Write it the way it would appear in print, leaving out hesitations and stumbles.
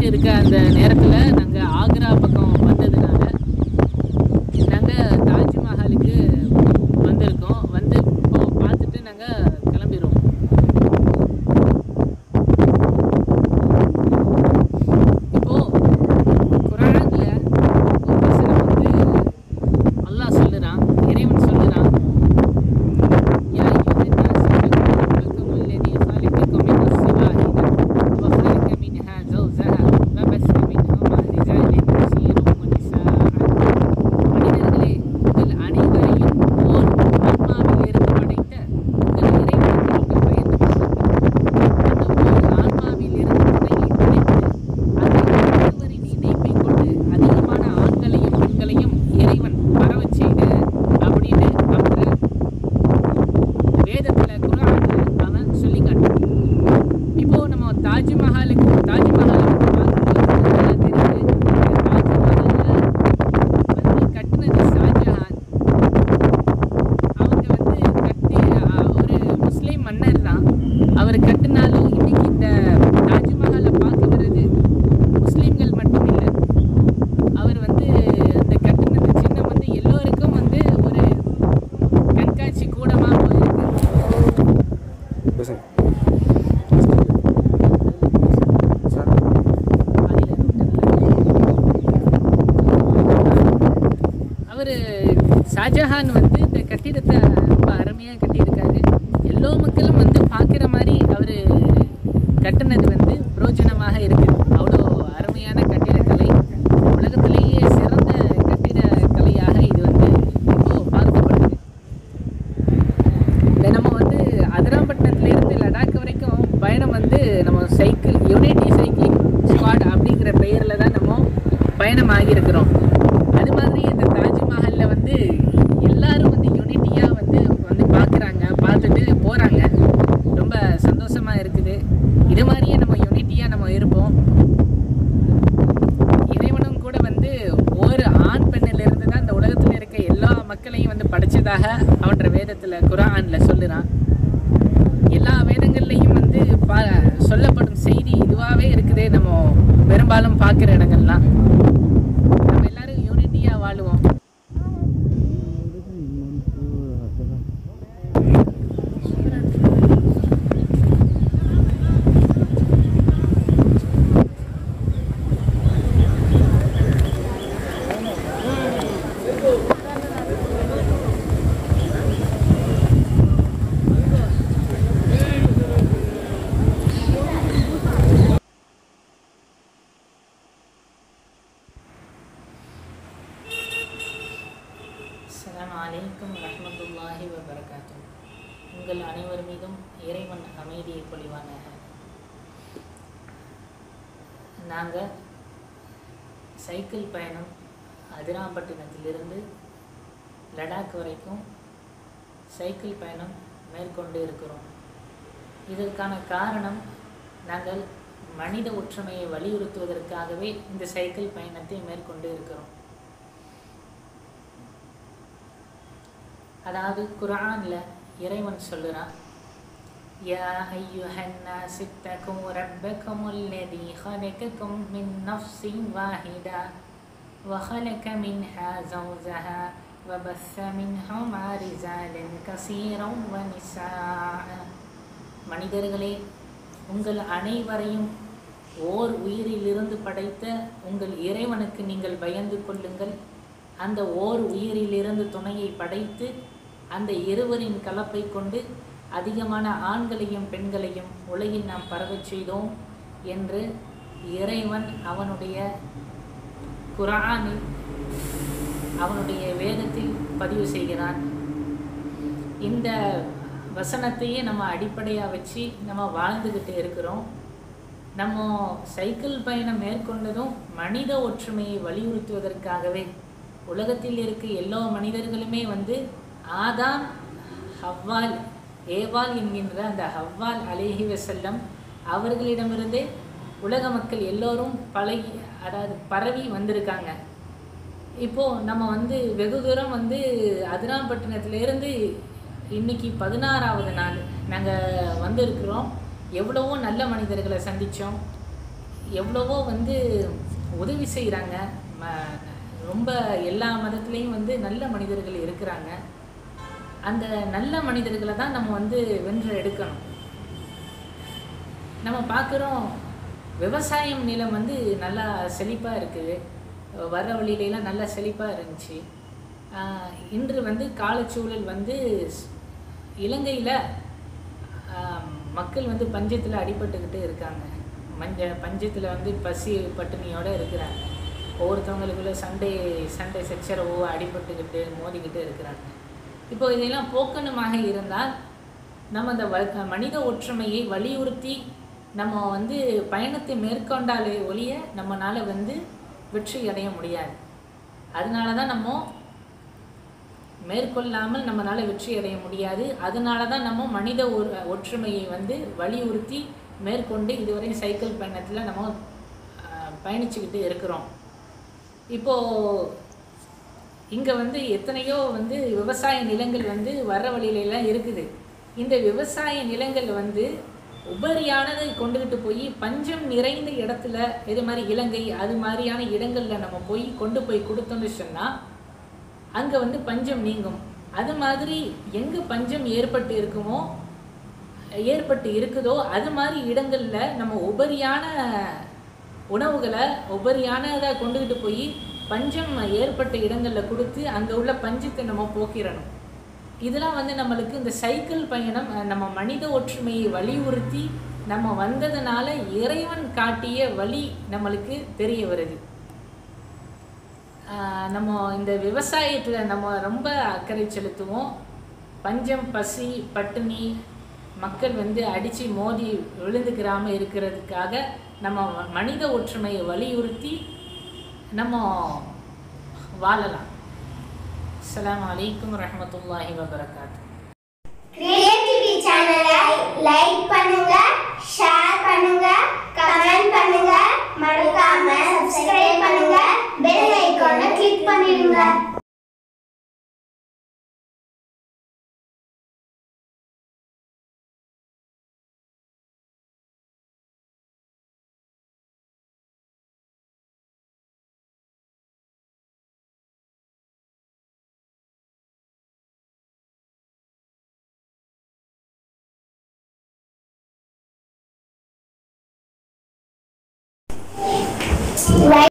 பேசிகிட்டு இருக்க அந்த நேரத்தில் நாங்கள் ஆக்ரா பக்கம் வந்ததுனால நாங்கள் தாஜ்மஹாலுக்கு வந்திருக்கோம். வந்து இப்போ பார்த்துட்டு நாங்கள் கிளம்பிடுவோம். இப்போது குர்ஆன்ல ஒரு வசனம் வந்து அல்லாஹ் சொல்லுறான், இறைவன் சொல்லுறான், யா அய்யுஹன் நாஸ் இத்தகூ அல்லதீ خلقكم من نفس واحدة وخلق منها زوجها وبث منهما رجالا كثيرا ونساء. மனிதர்களே, உங்கள் அனைவரையும் ஓர் ஆன்மாவிலிருந்து படைத்த உங்கள் இறைவனுக்கு நீங்கள் பயந்து கொள்ளுங்கள். அந்த ஓர் ஆன்மாவிலிருந்து துணையை படைத்து அந்த இருவரின் இணைப்பை கொண்டு அதிகமான ஆண்களையும் பெண்களையும் இறைவன் பரவச் செய்த அப்படின்னு அவரை வேதத்தில் குர்ஆன்ல அவன் சொல்லி காட்டுறான். இப்போ நம்ம தாஜ்மஹாலுக்கு தாஜ்மஹாலை வந்து பார்க்கும்போது நல்லா தெரியுது. இந்த தாஜ்மஹாலை வந்து கட்டினது ஷாஜஹான். அவங்க வந்து கட்டி ஒரு முஸ்லீம் மன்னர் தான். அவர் கட்டினாலும் இன்னைக்கு இந்த தாஜ்மஹாலை பார்க்க வர்றது முஸ்லீம்கள் மட்டும் இல்லை. அவர் வந்து அந்த கட்டினது சின்னம் வந்து எல்லோருக்கும் வந்து ஒரு கண்காட்சி கூடமாக போயிருக்கு. அவர் ஷாஜஹான் வந்து இந்த கட்டிடத்தை ரொம்ப அருமையாக கட்டியிருக்காரு. எல்லோ மக்களும் வந்து பார்க்குற மாதிரி அவர் கட்டினது வந்து பிரோஜனமாக இருக்குது. அவ்வளோ அருமையான கட்டிடக்கலை, உலகத்திலேயே சிறந்த கட்டிடக்கலையாக இது வந்து இப்போ பார்க்கப்படுது. இந்த நம்ம வந்து அதிராம்பட்டினத்துலேருந்து லடாக் வரைக்கும் பயணம் வந்து நம்ம சைக்கிள் யூனிட்டி சைக்கிளிங் ஸ்குவாட் அப்படிங்கிற பெயரில் தான் நம்ம பயணம் ஆகியிருக்கிறோம். அது மாதிரி இந்த தாஜ்மஹாலில் வந்து எல்லாரும் வந்து யூனிட்டியாக வந்து பார்க்குறாங்க, பார்த்துட்டு போகிறாங்க. ரொம்ப சந்தோஷமாக இருக்குது. இது மாதிரியே நம்ம யூனிட்டியாக நம்ம இருப்போம். இறைவனும் கூட வந்து ஒரு ஆண் பெண்ணிலிருந்து தான் இந்த உலகத்தில் இருக்க எல்லா மக்களையும் வந்து படைச்சதாக அவன்ற வேதத்தில் குர்ஆன்ல சொல்லுறான். எல்லா வேதங்கள்லையும் வந்து சொல்லப்படும் செய்தி இதுவாகவே இருக்குது. நம்ம பெரும்பாலும் பார்க்குற இடங்கள்லாம் நம்ம எல்லாரும் யூனிட்டியாக வாழுவோம். அஸ்ஸலாமு அலைக்கும் வரஹ்மத்துல்லாஹி வபரகாத்துஹு. உங்கள் அனைவர் மீதும் இறைவன் அமைதியை பொழிவானாக. நாங்கள் சைக்கிள் பயணம் அதிராம்பட்டினத்திலிருந்து லடாக் வரைக்கும் சைக்கிள் பயணம் மேற்கொண்டு இருக்கிறோம். இதற்கான காரணம், நாங்கள் மனித ஒற்றுமையை வலியுறுத்துவதற்காகவே இந்த சைக்கிள் பயணத்தை மேற்கொண்டு இருக்கிறோம். அதாவது குர்ஆன்ல இறைவன் சொல்லுறான், யா அய்யுஹன் நாஸ் இத்தகூ ரப்பக்கும் அல்லதீ خلقكم من نفس واحدة وخلق منها زوجها وبث منهما رجالا كثيرا ونساء. மனிதர்களே, உங்கள் அனைவரையும் ஓர் உயிரிலிருந்து படைத்த உங்கள் இறைவனுக்கு நீங்கள் பயந்து கொள்ளுங்கள். அந்த ஓர் உயிரிலிருந்து துணையை படைத்து அந்த இருவரின் கலப்பை கொண்டு அதிகமான ஆண்களையும் பெண்களையும் உலகில் நாம் பரவச் செய்தோம் என்று இறைவன் அவனுடைய குர்ஆனில் அவனுடைய வேதத்தில் பதிவு செய்கிறான். இந்த வசனத்தையே நம்ம அடிப்படையாக வச்சு நம்ம வாழ்ந்துக்கிட்டு இருக்கிறோம். நம்ம சைக்கிள் பயணம் மேற்கொண்டதும் மனித ஒற்றுமையை வலியுறுத்துவதற்காகவே. உலகத்தில் இருக்க எல்லா மனிதர்களுமே வந்து ஆதாம் ஹவ்வால் ஏவாள் என்கின்ற அந்த ஹவ்வால் அலைஹி வஸல்லம் அவர்களிடமிருந்தே உலக மக்கள் எல்லோரும் பரவி வந்திருக்காங்க. இப்போது நம்ம வந்து வெகு தூரம் வந்து அதிராம்பட்டினத்திலேருந்து இன்றைக்கி 16வது நாள் நாங்கள் வந்திருக்கிறோம். எவ்வளவோ நல்ல மனிதர்களை சந்தித்தோம். எவ்வளவோ வந்து உதவி செய்கிறாங்க. ரொம்ப எல்லா மதத்துலேயும் வந்து நல்ல மனிதர்கள் இருக்கிறாங்க. அந்த நல்ல மனிதர்களை தான் நம்ம வந்து வென்று எடுக்கணும். நம்ம பார்க்குறோம், விவசாயம் நிலம் வந்து நல்லா செழிப்பாக இருக்குது. வர வழியிலலாம் நல்லா செழிப்பாக இருந்துச்சு. இன்று வந்து காலச்சூழல் வந்து இலங்கையில் மக்கள் வந்து பஞ்சத்தில் அடிபட்டுக்கிட்டு இருக்காங்க. பஞ்சத்தில் வந்து பசி பட்டினியோடு இருக்கிறாங்க. ஒவ்வொருத்தவங்களுக்குள்ள சண்டை சச்சரவோ அடிபட்டுக்கிட்டு மோதிக்கிட்டு இருக்கிறாங்க. இப்போ இதெல்லாம் போக்கணுமாக இருந்தால் நம்ம அந்த மனித ஒற்றுமையை வலியுறுத்தி நம்ம வந்து பயணத்தை மேற்கொண்டாலே ஒழிய நம்மளால் வந்து வெற்றி அடைய முடியாது. அதனால தான் நம்ம மேற்கொள்ளாமல் நம்மளால் வெற்றி அடைய முடியாது. அதனால தான் நம்ம மனித ஒற்றுமையை வந்து வலியுறுத்தி மேற்கொண்டு இதுவரை சைக்கிள் பயணத்தில் நம்ம பயணிச்சுக்கிட்டு இருக்கிறோம். இப்போது இங்கே வந்து எத்தனையோ வந்து விவசாய நிலங்கள் வந்து வர்ற வழியிலலாம் இருக்குது. இந்த விவசாய நிலங்கள் வந்து உபரியானதை கொண்டுகிட்டு போய் பஞ்சம் நிறைந்த இடத்துல, இது மாதிரி இலங்கை அது மாதிரியான இடங்களில் நம்ம கொண்டு போய் கொடுத்தோம்னு சொன்னால் அங்கே வந்து பஞ்சம் நீங்கும். அது மாதிரி எங்கே பஞ்சம் ஏற்பட்டு இருக்குதோ அது மாதிரி இடங்களில் நம்ம உபரியான உணவுகளை உபரியானதை கொண்டுகிட்டு போய் பஞ்சம் ஏற்பட்ட இடங்களில் கொடுத்து அங்கே உள்ள பஞ்சத்தை நம்ம போக்கிடணும். இதெல்லாம் வந்து நம்மளுக்கு இந்த சைக்கிள் பயணம் நம்ம மனித ஒற்றுமையை வலியுறுத்தி நம்ம வந்ததுனால இறைவன் காட்டிய வழி நம்மளுக்கு தெரிய வருது. நம்ம இந்த விவசாயத்தில் நம்ம ரொம்ப அக்கறை செலுத்துவோம். பஞ்சம் பசி பட்டினி மக்கள் வந்து அடித்து மோதி விழுந்துக்கிறாமல் இருக்கிறதுக்காக நம்ம மனித ஒற்றுமையை வலியுறுத்தி நம்ம வாழலாம். அஸ்ஸலாமு அலைக்கும் வரஹ்மத்துல்லாஹி வபரகாத்துஹு. கிரியேட்டிவிட்டி சேனலை லைக் பண்ணுங்க, ஷேர் பண்ணுங்க, கமெண்ட் பண்ணுங்க, மறக்காம சப்ஸ்கிரைப் பண்ணுங்க, பெல் ஐகானை கிளிக் பண்ணிடுங்க.